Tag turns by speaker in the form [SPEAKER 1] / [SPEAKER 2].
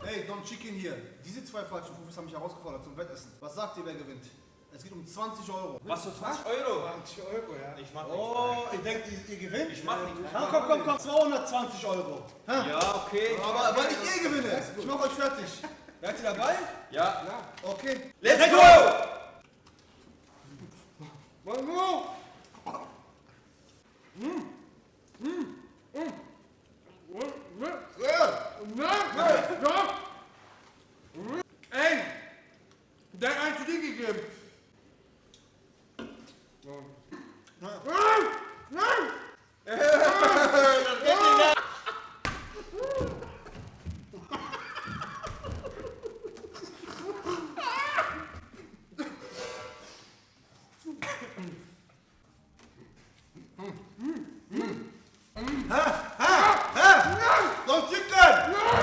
[SPEAKER 1] Hey, Don Chicken hier. Diese zwei falschen Profis haben mich herausgefordert zum Wettessen. Was sagt ihr, wer gewinnt? Es geht um 20 Euro.
[SPEAKER 2] Was für 20 Euro?
[SPEAKER 3] 20 Euro, ja.
[SPEAKER 2] Ich mach nicht.
[SPEAKER 1] Oh, ihr denkt, ihr gewinnt?
[SPEAKER 2] Ich mach nicht.
[SPEAKER 1] Komm, 220 Euro.
[SPEAKER 2] Ja, okay.
[SPEAKER 1] Aber weil ich gewinne. Ich mach euch fertig.
[SPEAKER 3] Seid ihr dabei?
[SPEAKER 2] Ja.
[SPEAKER 1] Okay.
[SPEAKER 2] Let's go!
[SPEAKER 3] Manu!
[SPEAKER 1] Ja.
[SPEAKER 3] Nein!